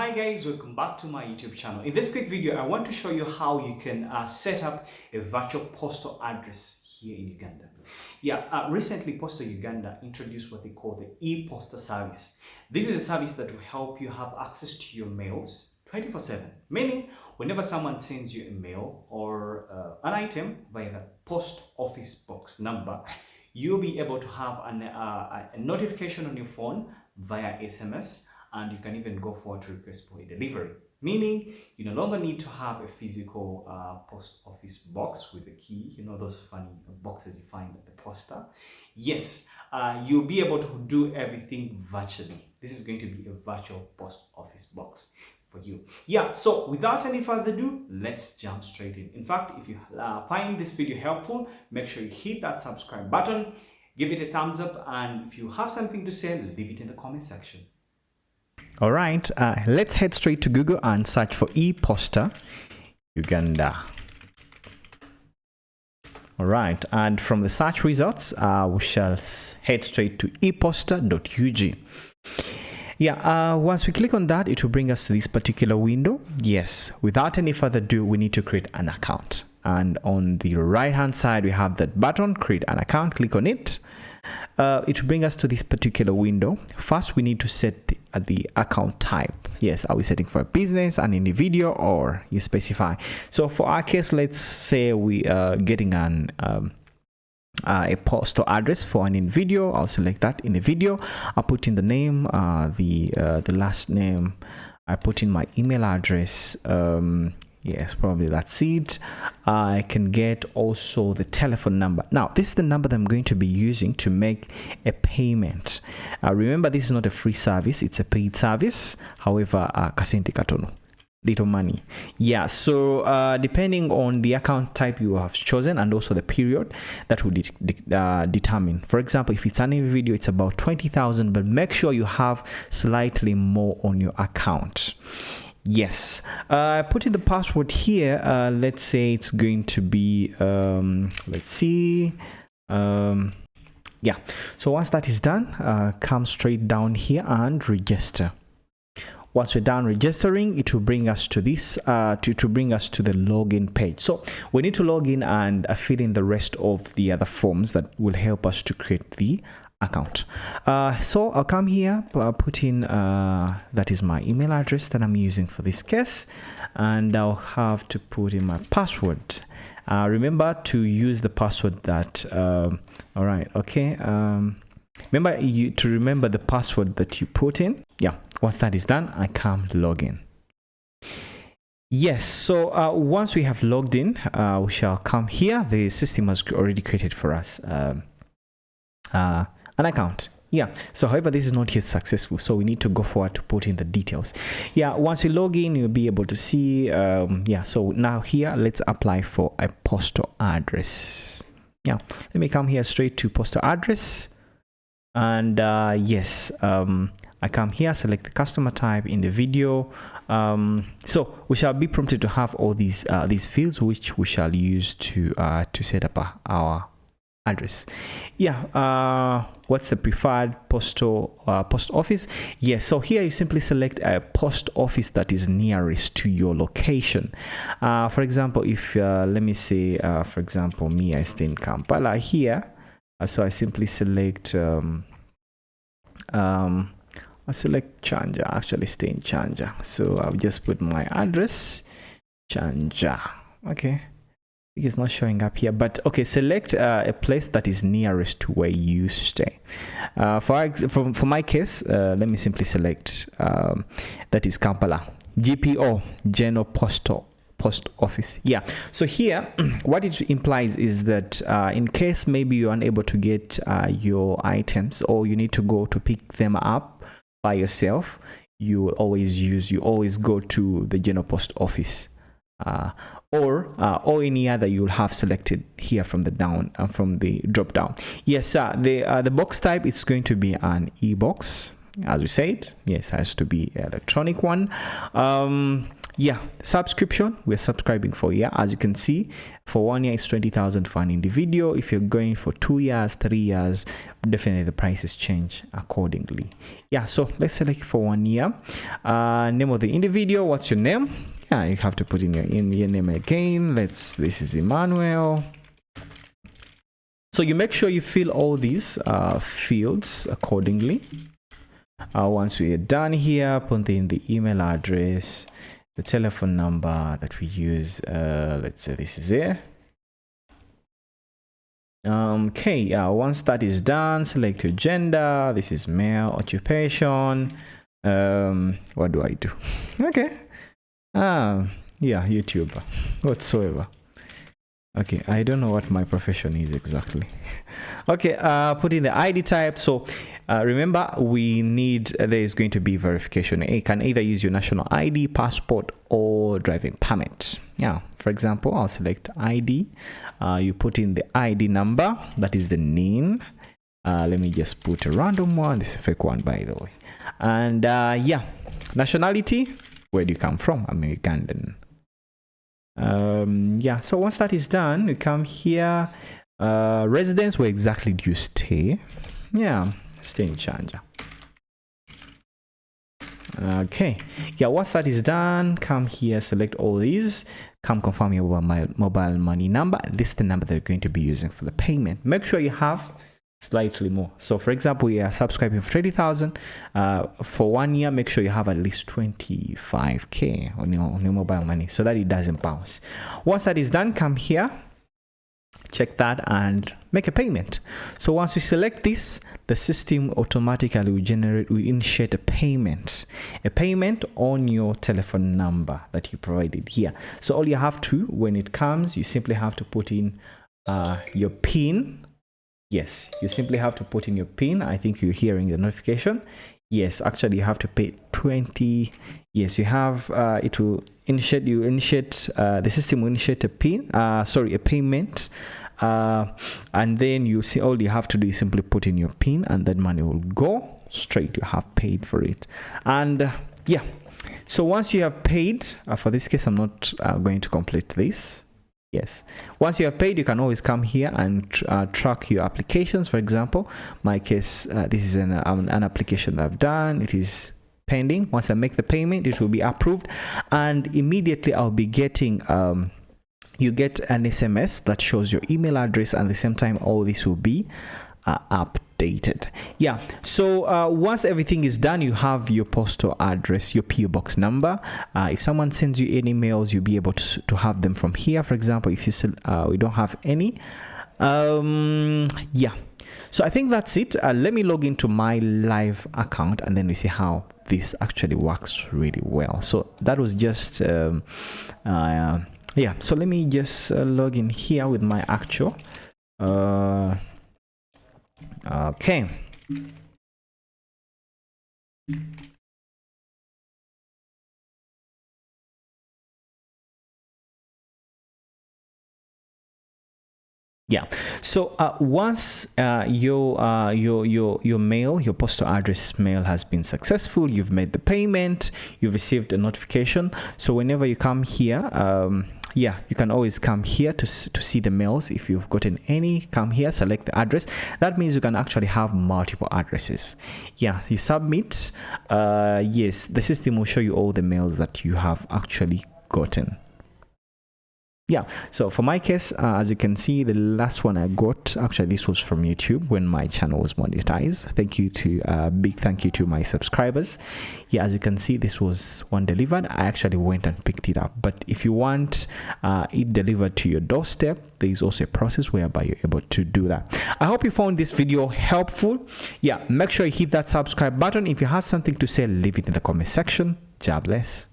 Hi guys, welcome back to my YouTube channel. In this quick video, I want to show you how you can set up a virtual postal address here in Uganda. Recently Posta Uganda introduced what they call the Eposta service. This is a service that will help you have access to your mails 24/7, meaning whenever someone sends you a mail or an item via the post office box number, you'll be able to have a notification on your phone via SMS, and you can even go forward to request for a delivery, meaning you no longer need to have a physical post office box with a key, those funny boxes you find at the posta. Yes, you'll be able to do everything virtually. This is going to be a virtual post office box for you. So without any further ado, let's jump straight in. In fact, if you find this video helpful, make sure you hit that subscribe button, give it a thumbs up, and if you have something to say, leave it in the comment section. All right, let's head straight to Google and search for Posta Uganda. All right, and from the search results, we shall head straight to eposta.ug. Once we click on that, it will bring us to this particular window. Yes, without any further ado, we need to create an account. And on the right hand side, we have that button, create an account. Click on it. It will bring us to this particular window. First, we need to set the account type. Yes, are we setting for a business, an individual, or you specify? So for our case, let's say we are getting a postal address for an individual. I'll select that individual. I'll put in the name, the last name. I put in my email address. Yes, probably that's it. I can get also the telephone number. Now, this is the number that I'm going to be using to make a payment. Remember, this is not a free service. It's a paid service. However, kasente katono, little money. So depending on the account type you have chosen and also the period, that will determine. For example, if it's an individual, it's about 20,000, but make sure you have slightly more on your account. Yes, I put in the password here. Let's say it's going to be let's see. So once that is done, come straight down here and register. Once we're done registering, it will bring us to this to bring us to the login page. So we need to log in and fill in the rest of the other forms that will help us to create the account. So I'll come here, put in that is my email address that I'm using for this case, and I'll have to put in my password. Remember to use the password that all right, okay, remember to remember the password that you put in. Once that is done, I come log in. Yes, so once we have logged in, we shall come here. The system has already created for us an account. So however, this is not yet successful, so we need to go forward to put in the details. Once you log in, you'll be able to see so now here, let's apply for a postal address. Let me come here straight to postal address, and yes, I come here, select the customer type in the video. So we shall be prompted to have all these fields, which we shall use to set up our address. What's the preferred post office? Yes, so here you simply select a post office that is nearest to your location. For example, if let me say for example, me, I stay in Kampala here, so I simply select I select Chanja. Actually stay in Chanja, so I'll just put my address Chanja. Okay, it's not showing up here, but okay, select a place that is nearest to where you stay. For my case, let me simply select that is Kampala, GPO, General Post Office. So here what it implies is that in case maybe you're unable to get your items, or you need to go to pick them up by yourself, you always go to the General Post Office. Or any other you'll have selected here from the drop down. The box type, it's going to be an e-box, as we said. Yes, it has to be an electronic one. yeah, subscription, we're subscribing for a year. As you can see, for 1 year it's 20,000 for an individual. If you're going for 2 years, 3 years, definitely the prices change accordingly. Yeah, so let's select for 1 year. Name of the individual, what's your name? Yeah, you have to put in your name again. This is Emmanuel. So you make sure you fill all these fields accordingly. Once we are done here, put in the email address, the telephone number that we use. Let's say this is it. Okay, once that is done, select your gender. This is male. Occupation. What do I do? Okay. Yeah, YouTuber whatsoever. Okay, I don't know what my profession is exactly. Okay, put in the ID type. So remember, we need, there is going to be verification. You can either use your national ID, passport, or driving permit. Yeah, for example, I'll select ID. You put in the ID number, that is the NIN. Let me just put a random one. This is a fake one, by the way. And yeah, nationality, where do you come from? I'm Ugandan. Yeah, so once that is done, we come here. Residence, where exactly do you stay? Yeah, stay in Chanja. Okay, yeah, once that is done, come here, select all these, come confirm your mobile money number. This is the number that you're going to be using for the payment. Make sure you have slightly more. So for example, we are subscribing for 20,000 for 1 year. Make sure you have at least 25k on your mobile money so that it doesn't bounce. Once that is done, come here, check that and make a payment. So once we select this, the system automatically will initiate a payment on your telephone number that you provided here. So all you have to, when it comes, you simply have to put in your PIN. Yes, you simply have to put in your PIN. I think you're hearing the notification. Yes, actually you have to pay 20. Yes, you have it will initiate, the system will initiate a PIN, a payment. And then you see, all you have to do is simply put in your PIN and that money will go straight. You have paid for it. And yeah, so once you have paid, for this case, I'm not going to complete this. Yes, once you have paid, you can always come here and track your applications. For example, my case, this is an application that I've done. It is pending. Once I make the payment, it will be approved, and immediately I'll be getting you get an SMS that shows your email address, and at the same time all this will be updated. Yeah, so once everything is done, you have your postal address, your PO box number. If someone sends you any mails, you'll be able to have them from here. For example, if you we don't have any, yeah, so I think that's it. Let me log into my live account and then we see how this actually works really well. So that was just yeah, so let me just log in here with my actual okay. Yeah, so once your mail, your postal address mail has been successful, you've made the payment, you've received a notification. So whenever you come here, yeah, you can always come here to see the mails. If you've gotten any, come here, select the address. That means you can actually have multiple addresses. Yeah, you submit. Yes, the system will show you all the mails that you have actually gotten. Yeah, so for my case, as you can see, the last one I got, actually this was from YouTube when my channel was monetized. Thank you to big thank you to my subscribers. Yeah, as you can see, this was one delivered. I actually went and picked it up, but if you want it delivered to your doorstep, there is also a process whereby you're able to do that. I hope you found this video helpful. Yeah, make sure you hit that subscribe button. If you have something to say, leave it in the comment section. God bless.